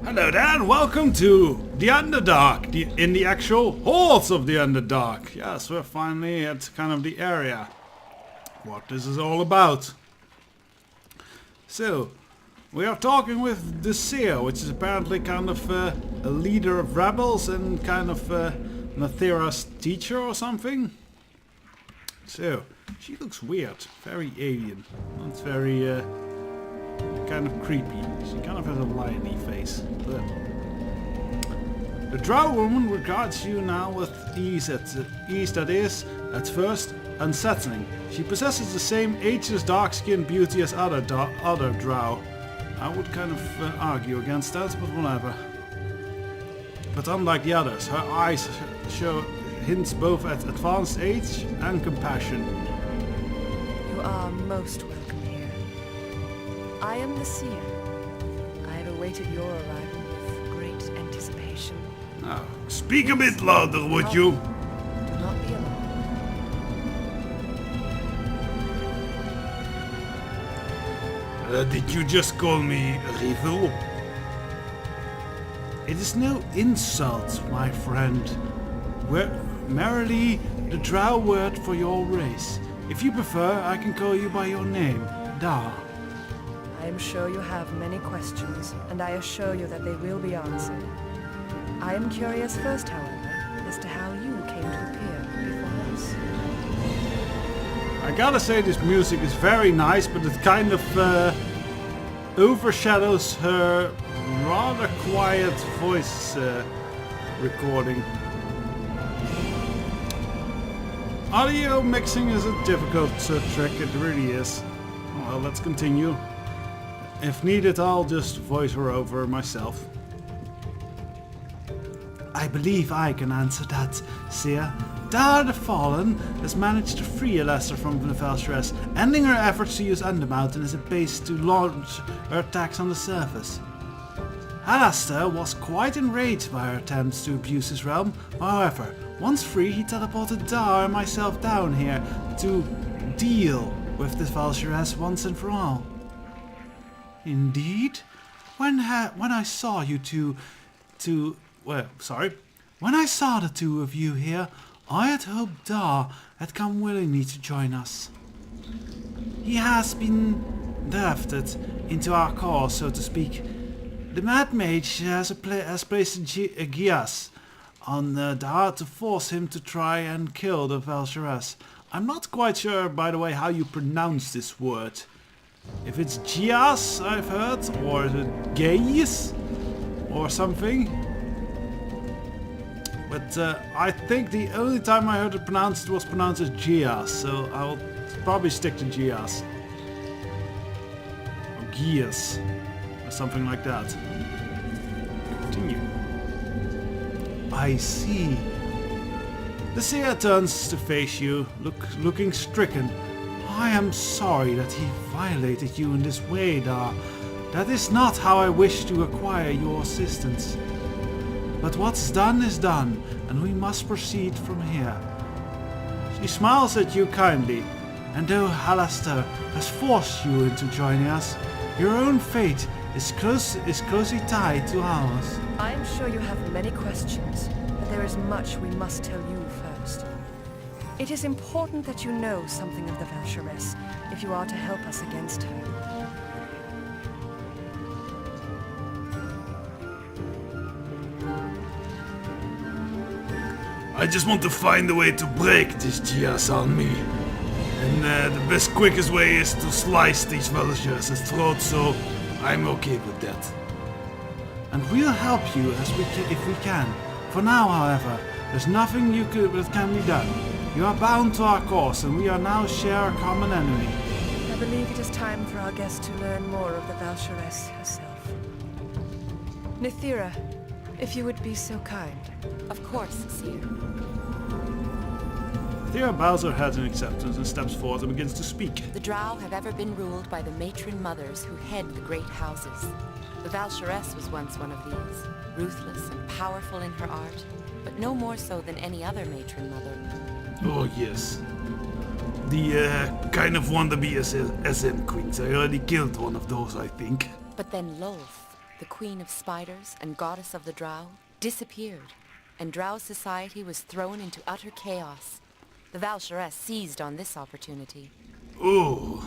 Hello there, and welcome to the Underdark, in the actual halls of the Underdark. Yes, we're finally at kind of the area. What this is all about. So, we are talking with the Seer, which is apparently kind of a leader of rebels and kind of Nathira's teacher or something. So, she looks weird, very alien, not very kind of creepy. She kind of has a liony face. But the drow woman regards you now with ease that is, at first, unsettling. She possesses the same ageless dark-skinned beauty as other drow. I would kind of argue against that, but whatever. But unlike the others, her eyes show hints both at advanced age and compassion. You are most welcome here. I am the Seer. I have awaited your arrival with great anticipation. Now, speak a bit louder, would you? Do not be alarmed. Did you just call me Rivel? It is no insult, my friend. We're merely the drow word for your race. If you prefer, I can call you by your name, Da. I am sure you have many questions, and I assure you that they will be answered. I am curious first, however, as to how you came to appear before us. I gotta say this music is very nice, but it kind of overshadows her rather quiet voice recording. Audio mixing is a difficult trick, it really is. Well, let's continue. If needed, I'll just voice her over myself. I believe I can answer that, Seer. Da the Fallen has managed to free Alester from the Valsharess, ending her efforts to use Undermountain as a base to launch her attacks on the surface. Alester was quite enraged by her attempts to abuse his realm. However, once free, he teleported Da and myself down here to deal with the Valsharess once and for all. Indeed? When I saw you when I saw the two of you here, I had hoped Da had come willingly to join us. He has been drafted into our cause, so to speak. The Mad Mage has placed a Gias on Da to force him to try and kill the Valsharess. I'm not quite sure, by the way, how you pronounce this word. If it's Gias, I've heard, or is it Gaius, or something. But I think the only time I heard it pronounced was pronounced as Gias, so I'll probably stick to Gias. Or Gias, or something like that. Continue. I see. The Seer turns to face you, looking stricken. I am sorry that he violated you in this way, Da. That is not how I wish to acquire your assistance. But what's done is done, and we must proceed from here. She smiles at you kindly, and though Alester has forced you into joining us, your own fate is closely tied to ours. I am sure you have many questions, but there is much we must tell you first. It is important that you know something of the Valsharess, if you are to help us against her. I just want to find a way to break this Gias on me. And the quickest way is to slice these Valsharess's throat, so I'm okay with that. And we'll help you if we can. For now, however, there's nothing that can be done. You are bound to our cause, and we are now share a common enemy. I believe it is time for our guest to learn more of the Valsharess herself. Nathira, if you would be so kind. Of course, Seer. Nathira bows her head in acceptance and steps forward and begins to speak. The Drow have ever been ruled by the matron mothers who head the great houses. The Valsharess was once one of these, ruthless and powerful in her art, but no more so than any other matron mother. Oh yes. The kind of wannabe SM queens. I already killed one of those, I think. But then Lolth, the queen of spiders and goddess of the drow, disappeared, and drow society was thrown into utter chaos. The Val'sharess seized on this opportunity. Ooh.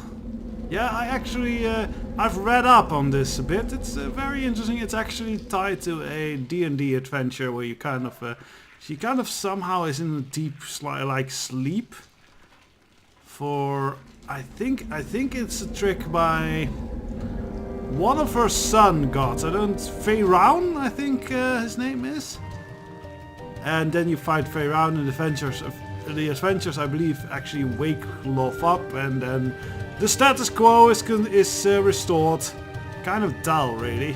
Yeah, I actually, I've read up on this a bit. It's very interesting. It's actually tied to a D&D adventure where you kind of, she kind of somehow is in a deep, like, sleep. For, I think it's a trick by one of her sun gods. Feyraun, I think his name is. And then you fight Feyraun in the adventures, I believe, actually wake Loth up, and then the status quo is restored. Kind of dull, really.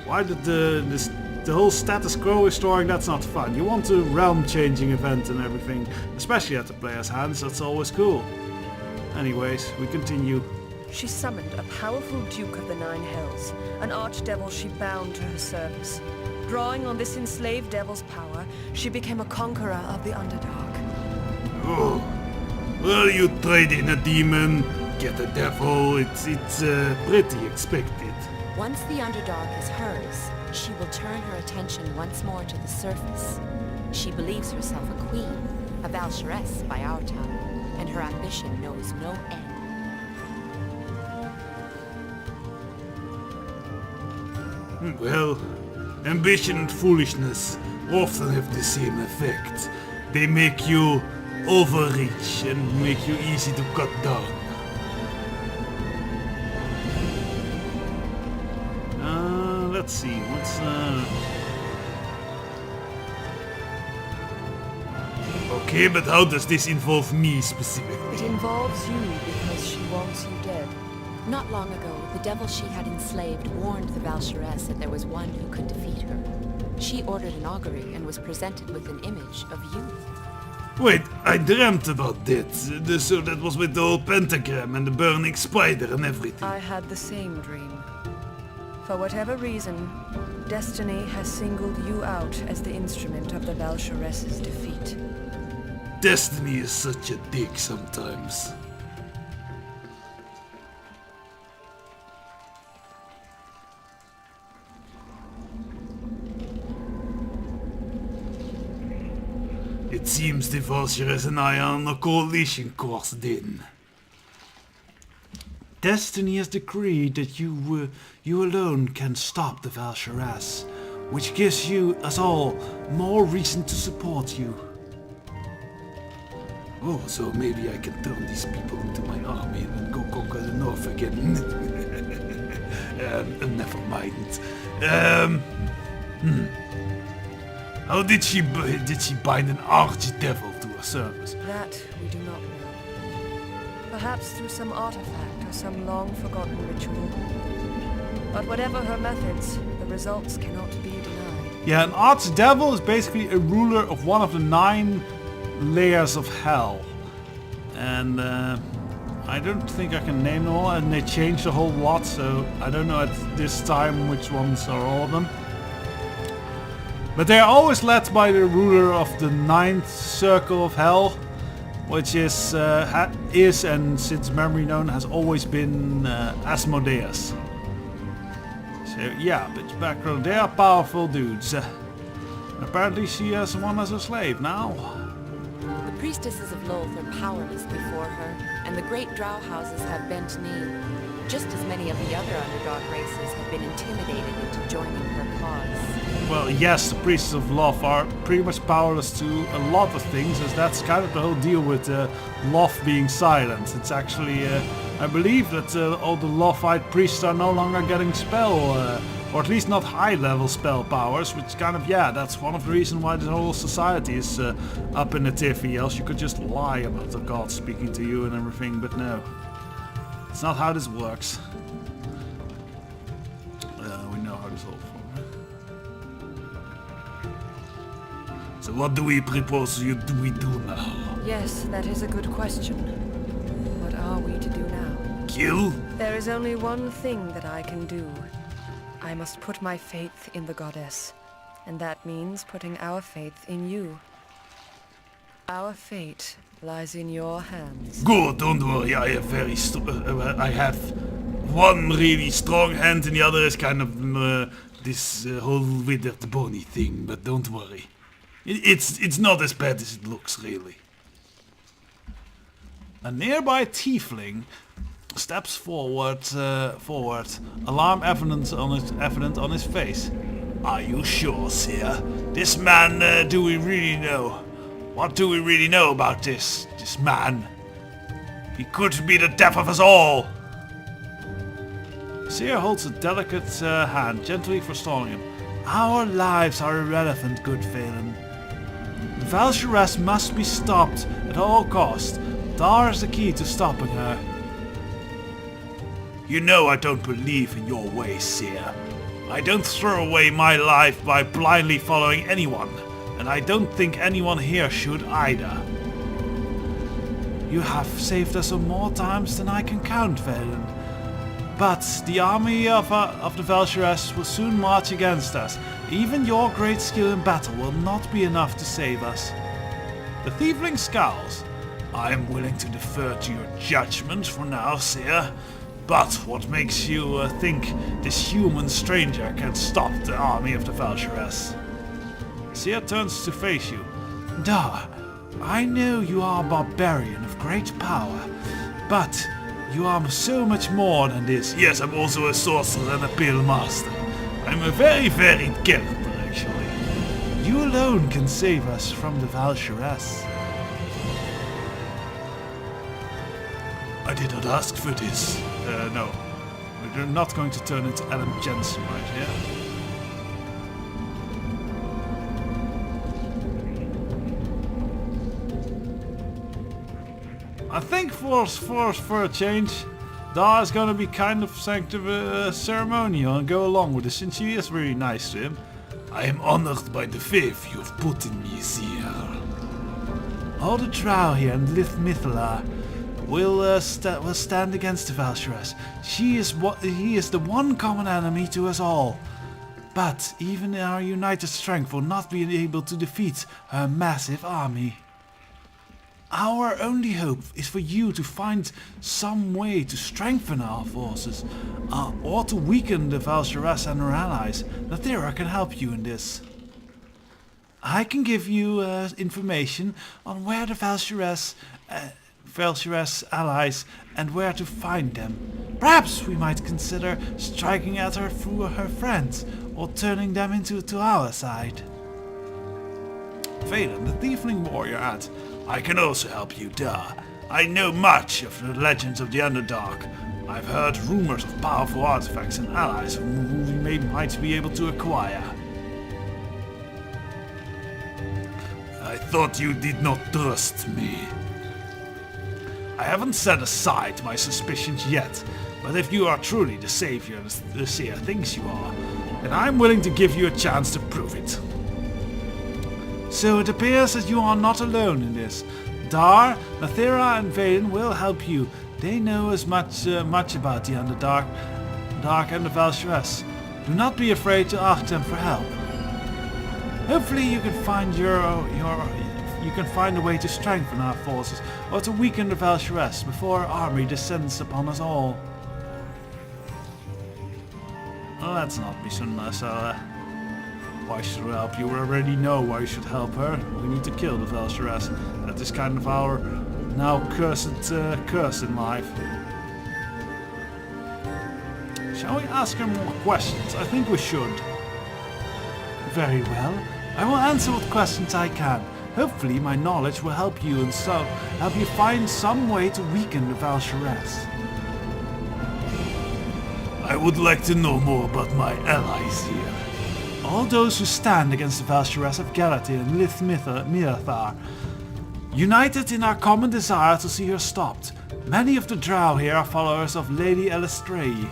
Why did the whole status quo restoring? That's not fun. You want a realm-changing event and everything, especially at the player's hands. That's always cool. Anyways, we continue. She summoned a powerful Duke of the Nine Hells, an archdevil she bound to her service. Drawing on this enslaved devil's power, she became a conqueror of the Underdark. Oh, well, you trade in a demon, get a devil. It's pretty expected. Once the Underdark is hers, she will turn her attention once more to the surface. She believes herself a queen, a Val'sharess by our tongue, and her ambition knows no end. Well, ambition and foolishness often have the same effect. They make you overreach and make you easy to cut down. Let's see, what's Okay, but how does this involve me specifically? It involves you because she wants you dead. Not long ago, the devil she had enslaved warned the Val'sharess that there was one who could defeat her. She ordered an augury and was presented with an image of you. Wait, I dreamt about that. So that was with the whole pentagram and the burning spider and everything. I had the same dream. For whatever reason, destiny has singled you out as the instrument of the Val'sharess's defeat. Destiny is such a dick sometimes. It seems the Val'sharess and I are on a coalition course then. Destiny has decreed that you alone can stop the Val'sharess, which gives us all more reason to support you. Oh, so maybe I can turn these people into my army and go conquer the north again. Never mind. How did she bind an archdevil to her service? That we do not know. Perhaps through some artifact or some long-forgotten ritual. But whatever her methods, the results cannot be denied. Yeah, an archdevil is basically a ruler of one of the 9 layers of hell. And I don't think I can name them all, and they changed a whole lot, so I don't know at this time which ones are all of them. But they are always led by the ruler of the 9th circle of hell, which is and since memory known has always been Asmodeus. So yeah, bit of background. They are powerful dudes. Apparently she has one as a slave now. The priestesses of Loth are powerless before her, and the great drow houses have bent knee. Just as many of the other Underdark races have been intimidated into joining her cause. Well, yes, the priests of Loth are pretty much powerless to a lot of things, as that's kind of the whole deal with Loth being silent. It's actually, I believe that all the Lothite priests are no longer getting spell, or at least not high-level spell powers, which kind of, yeah, that's one of the reasons why the whole society is up in the tiffy, else you could just lie about the gods speaking to you and everything, but no. It's not how this works. We know how this all works. So what do we propose we do now? Yes, that is a good question. What are we to do now? Kill? There is only one thing that I can do. I must put my faith in the goddess. And that means putting our faith in you. Our fate lies in your hands. Good, don't worry, I have one really strong hand and the other is kind of this whole withered bony thing, but don't worry. It's not as bad as it looks, really. A nearby tiefling steps forward, alarm evident on his face. Are you sure, Seer? This man, do we really know? What do we really know about this man? He could be the death of us all. Seer holds a delicate hand, gently forestalling him. Our lives are irrelevant, good Phelan. Valsharess must be stopped at all cost. Dar is the key to stopping her. You know I don't believe in your ways, Seer. I don't throw away my life by blindly following anyone, and I don't think anyone here should either. You have saved us more times than I can count, Phelan. But the army of the Valsharess will soon march against us. Even your great skill in battle will not be enough to save us. The tiefling scowls. I am willing to defer to your judgment for now, Seer. But what makes you think this human stranger can stop the army of the Valsharess? Seer turns to face you. Dar, I know you are a barbarian of great power, but you are so much more than this. Yes, I'm also a sorcerer and a pale master. I'm a very varied character, actually. You alone can save us from the Valsharess. I did not ask for this. No. We're not going to turn into Adam Jensen right here. I think for a change, Dar is going to be kind of ceremonial and go along with it, since she is really nice to him. I am honored by the faith you have put in me, Seer. All the drow here and Lith Mithila will stand against the Valsharess. He is the one common enemy to us all. But even our united strength will not be able to defeat her massive army. Our only hope is for you to find some way to strengthen our forces, or to weaken the Valsharess and her allies. Nathira can help you in this. I can give you information on where the Valsharess allies and where to find them. Perhaps we might consider striking at her through her friends, or turning them into our side. Phelan, the tiefling warrior, adds, I can also help you, Dar. I know much of the legends of the Underdark. I've heard rumors of powerful artifacts and allies whom we might be able to acquire. I thought you did not trust me. I haven't set aside my suspicions yet, but if you are truly the savior the Seer thinks you are, then I'm willing to give you a chance to prove it. So it appears that you are not alone in this. Dar, Nathira and Valen will help you. They know as much about the Underdark and the Valsharess. Do not be afraid to ask them for help. Hopefully you can find a way to strengthen our forces, or to weaken the Valsharess before our army descends upon us all. Well, let's not be so nice. Why should we help you? We already know why you should help her. We need to kill the Valsharess. That is kind of our now cursed curse in life. Shall we ask her more questions? I think we should. Very well. I will answer what questions I can. Hopefully my knowledge will help you and so help you find some way to weaken the Valsharess. I would like to know more about my allies here. All those who stand against the Valsharess of Galatir and Lith Mithar, united in our common desire to see her stopped. Many of the drow here are followers of Lady Elestrae.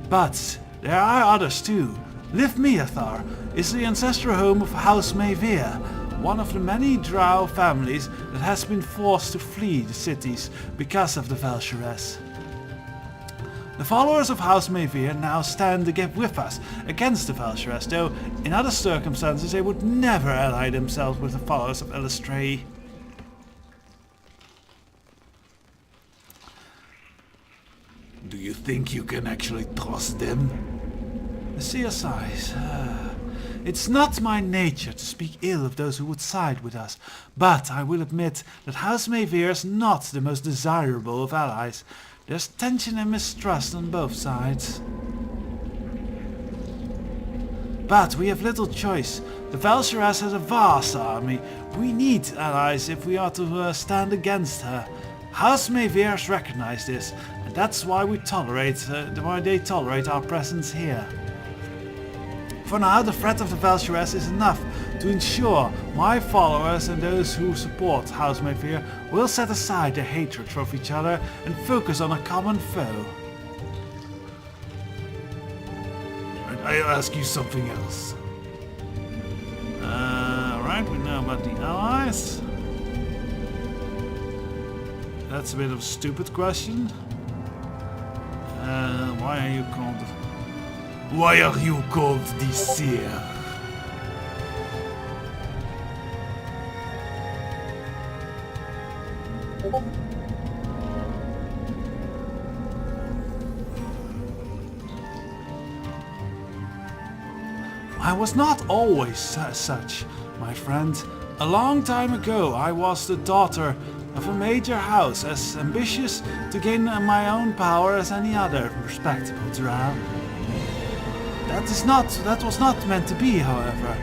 But there are others too. Lith Mithar is the ancestral home of House Mayvir, one of the many drow families that has been forced to flee the cities because of the Valsharess. The followers of House Mayvir now stand with us against the Valsharess, though in other circumstances they would never ally themselves with the followers of Elestrae. think you can actually trust them? The Seer sighs. It's not my nature to speak ill of those who would side with us, but I will admit that House Mayveer is not the most desirable of allies. There's tension and mistrust on both sides. But we have little choice. The Valsharess has a vast army. We need allies if we are to stand against her. House Mayveers recognize this, and that's why they tolerate our presence here. For now, the threat of the Valsharess is enough to ensure my followers and those who support House Mayveer will set aside their hatred of each other and focus on a common foe. I'll ask you something else. Alright, we know about the allies. That's a bit of a stupid question. Why are you called... Why are you called the Seer? I was not always such, my friend. A long time ago I was the daughter of a major house, as ambitious to gain my own power as any other respectable drow. That was not meant to be, however.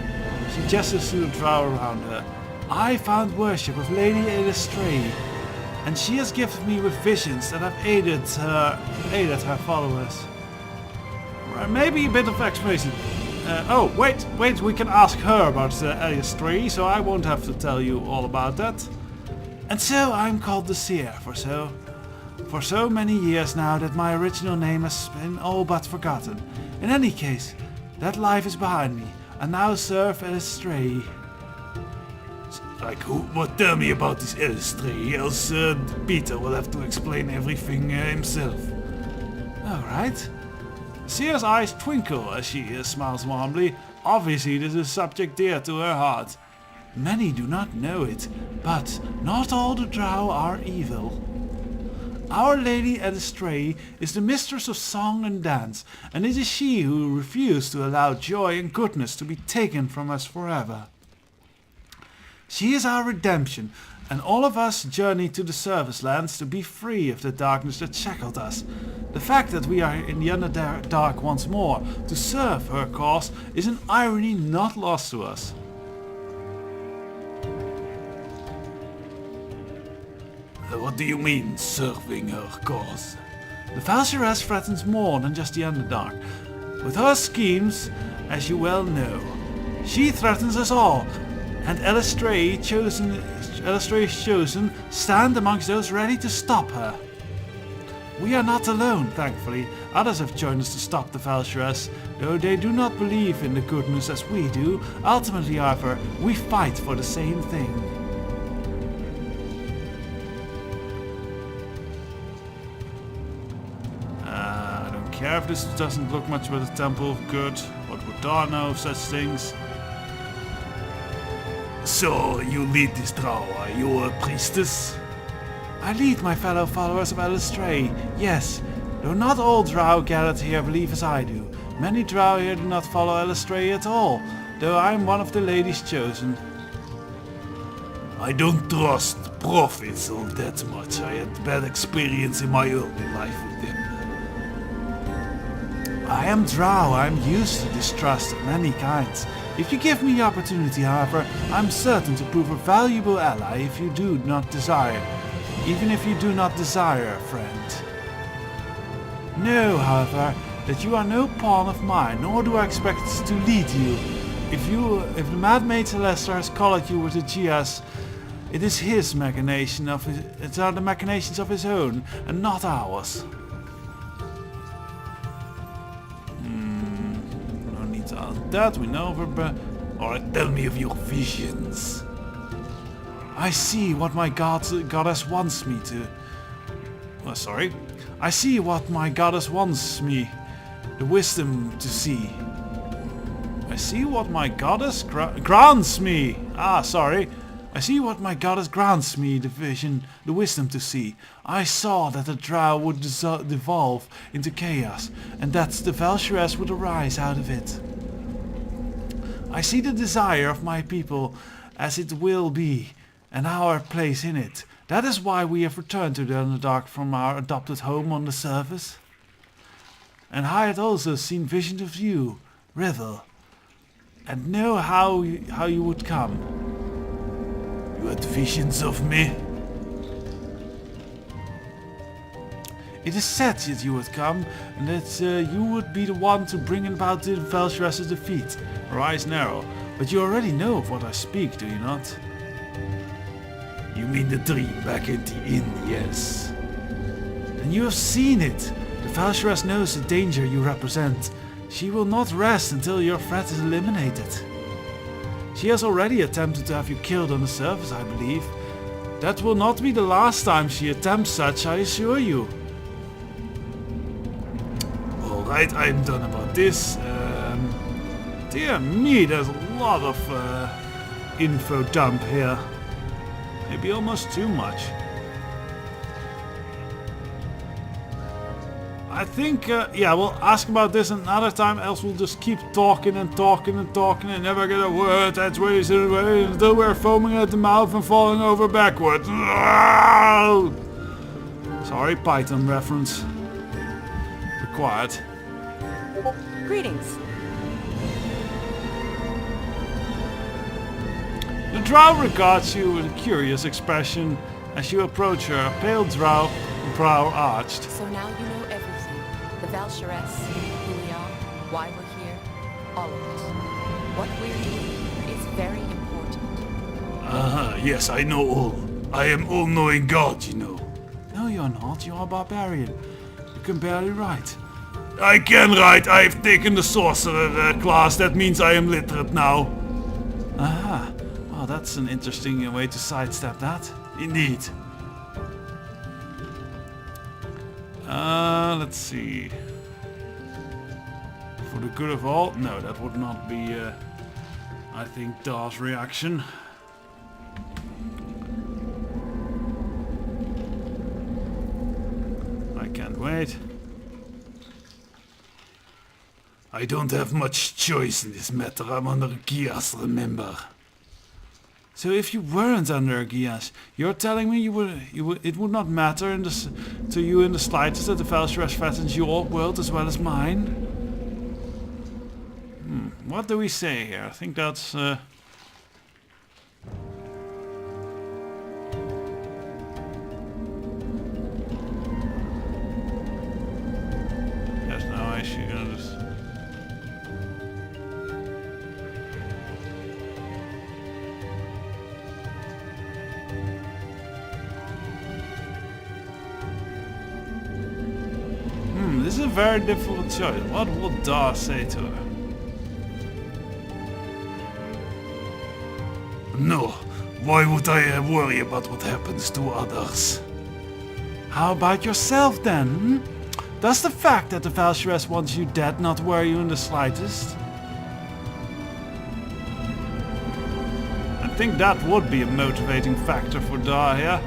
She gestures to the drow around her. I found worship of Lady Elistray, and she has gifted me with visions that have aided her followers. Maybe a bit of explanation. Oh, wait, we can ask her about Elistray, so I won't have to tell you all about that. And so I'm called the Seer for so many years now that my original name has been all but forgotten. In any case, that life is behind me. I now serve Elistray. Like who? What? Tell me about this Elistray, else Peter will have to explain everything himself. Alright. Seer's eyes twinkle as she smiles warmly. Obviously this is a subject dear to her heart. Many do not know it, but not all the drow are evil. Our Lady Elistray is the mistress of song and dance, and it is she who refused to allow joy and goodness to be taken from us forever. She is our redemption, and all of us journey to the service lands to be free of the darkness that shackled us. The fact that we are in the Underdark once more to serve her cause is an irony not lost to us. What do you mean, serving her cause? The Valsharess threatens more than just the Underdark. With her schemes, as you well know, she threatens us all, and Elistray's chosen stand amongst those ready to stop her. We are not alone, thankfully. Others have joined us to stop the Valsharess, though they do not believe in the goodness as we do. Ultimately, however, we fight for the same thing. I don't care if this doesn't look much like a temple of good. What would Dar know of such things? So, you lead this drow, are you a priestess? I lead my fellow followers of Elistray, yes, though not all drow gathered here believe as I do. Many drow here do not follow Elistray at all, though I am one of the ladies chosen. I don't trust prophets all that much. I had bad experience in my early life with them. I am drow, I am used to distrust of many kinds. If you give me the opportunity, however, I'm certain to prove a valuable ally if you do not desire. Even if you do not desire a friend. Know, however, that you are no pawn of mine, nor do I expect to lead you. If the Mad Maid Celestia has colored you with the Gias, it is his machination of his, it are the machinations of his own, and not ours. No need to ask that, we know, but Alright, tell me of your visions. I see what my goddess wants me to... I see what my goddess wants me, the wisdom to see. I see what my goddess grants me. I I see what my goddess grants me the vision, the wisdom to see. I saw that the drow would devolve into chaos, and that the Valsharess would arise out of it. I see the desire of my people as it will be, and our place in it. That is why we have returned to the Underdark from our adopted home on the surface. And I had also seen visions of you, Rivel, and know how you would come. You had visions of me? It is said that you would come, and that you would be the one to bring about the Valsharess's defeat. Her eyes narrow, but you already know of what I speak, do you not? You mean the dream back at the inn, yes. And you have seen it. The Valsharess knows the danger you represent. She will not rest until your threat is eliminated. She has already attempted to have you killed on the surface, I believe. That will not be the last time she attempts such, I assure you. Alright, I'm done about this. Dear me, there's a lot of info dump here. Maybe almost too much. I think, yeah, we'll ask about this another time, else we'll just keep talking and talking and talking and never get a word edgeways until we're foaming at the mouth and falling over backwards. Sorry, Python reference. Required. Greetings. The drow regards you with a curious expression as you approach her, a pale drow, brow arched. So now you know everything. The Valsharess, who we are, why we're here, all of it. What we're doing is very important. Yes, I know all. I am all-knowing God, you know. No, you're not. You're a barbarian. You can barely write. I can write. I've taken the sorcerer class. That means I am literate now. Aha. Well, that's an interesting way to sidestep that. Indeed. Let's see. For the good of all? No, that would not be, I think, Dar's reaction. I can't wait. I don't have much choice in this matter. I'm under Gias, remember. So if you weren't under Gias, you're telling me it would not matter to you in the slightest that the Valsharess threatens your world as well as mine? What do we say here? I think that's... Yes, now I should just... This is a very difficult choice. What will Dar say to her? No. Why would I worry about what happens to others? How about yourself then? Does the fact that the Valsharess wants you dead not worry you in the slightest? I think that would be a motivating factor for Dar here.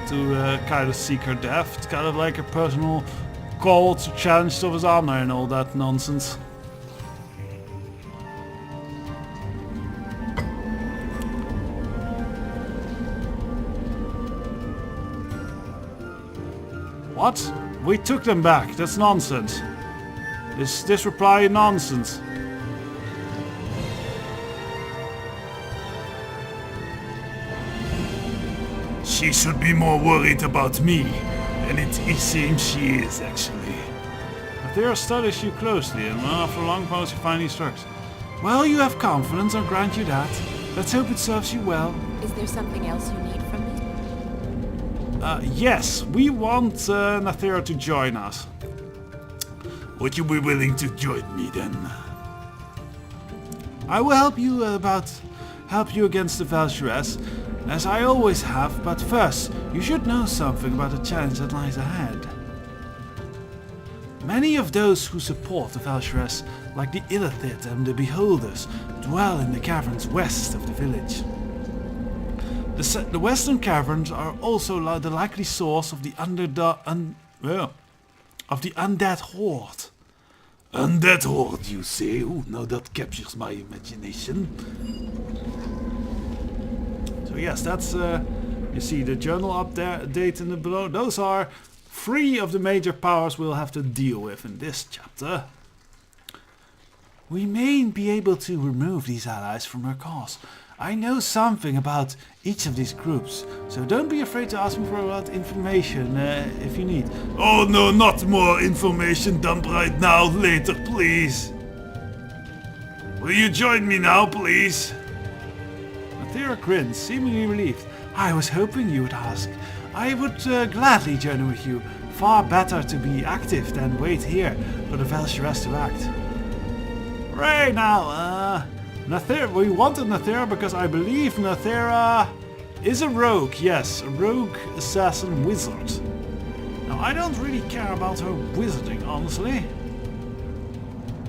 To kind of seek her death. It's kind of like a personal call to challenge of his honor and all that nonsense. What? We took them back. That's nonsense. This reply nonsense. She should be more worried about me. And it seems she is, actually. Mathera studies you closely, and after a long pause you finally strikes. Well, you have confidence, I'll grant you that. Let's hope it serves you well. Is there something else you need from me? Yes, we want Nathera to join us. Would you be willing to join me, then? I will help you against the Valsharess, as I always have, but first, you should know something about the challenge that lies ahead. Many of those who support the Valsharess, like the Illithid and the Beholders, dwell in the caverns west of the village. The western caverns are also the likely source of the undead horde. Undead horde, you say? Oh, now that captures my imagination. So yes, that's you see the journal update in the below. Those are 3 of the major powers we'll have to deal with in this chapter. We may be able to remove these allies from our cause. I know something about each of these groups, so don't be afraid to ask me for about information if you need. Oh no, not more information dump right now, later please. Will you join me now, please? Athera grins, seemingly relieved. I was hoping you would ask. I would gladly journey with you. Far better to be active than wait here for the Valsharess to act. Right now, Nathera, we wanted Nathera because I believe Nathera is a rogue. Yes, a rogue assassin wizard. Now, I don't really care about her wizarding, honestly.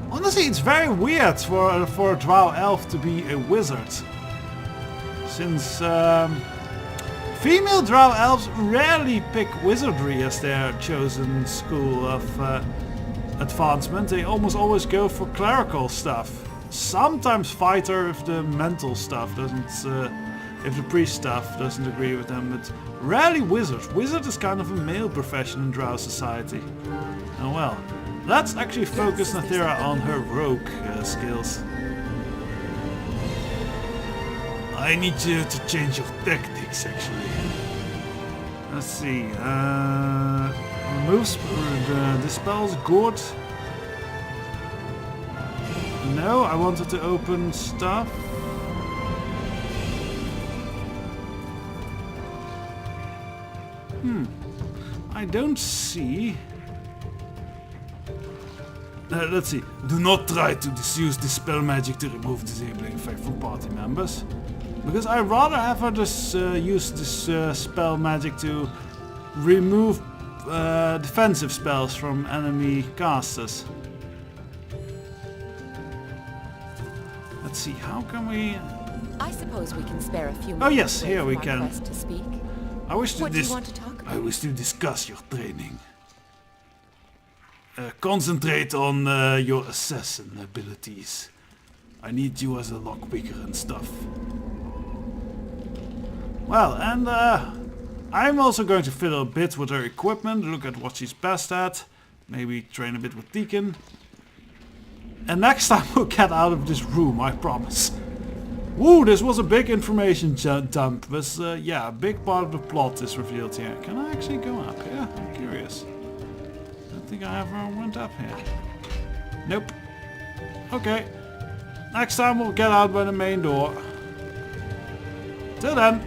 Honestly, it's very weird for a drow elf to be a wizard. Since female drow elves rarely pick wizardry as their chosen school of advancement. They almost always go for clerical stuff. Sometimes fighter if the mental stuff doesn't, if the priest stuff doesn't agree with them, but rarely wizard. Wizard is kind of a male profession in drow society. Oh well, let's actually focus Nathera on her rogue skills. I need you to change your tactics, actually. Let's see. Removes dispels good. No, I wanted to open stuff. I don't see. Let's see. Do not try to disuse dispel magic to remove disabling effect from party members. Because I'd rather have her just use this spell magic to remove defensive spells from enemy casters. Let's see, how can we... I suppose we can spare a few minutes. Oh yes, here we can. To speak. I wish to What do you want to talk about? I wish to discuss your training. Concentrate on your assassin abilities. I need you as a lockpicker and stuff. Well, and I'm also going to fiddle a bit with her equipment, look at what she's best at, maybe train a bit with Deacon. And next time we'll get out of this room, I promise. Woo, this was a big information dump, but yeah, a big part of the plot is revealed here. Can I actually go up here? I'm curious. I don't think I ever went up here. Nope. Okay. Next time we'll get out by the main door. Till then.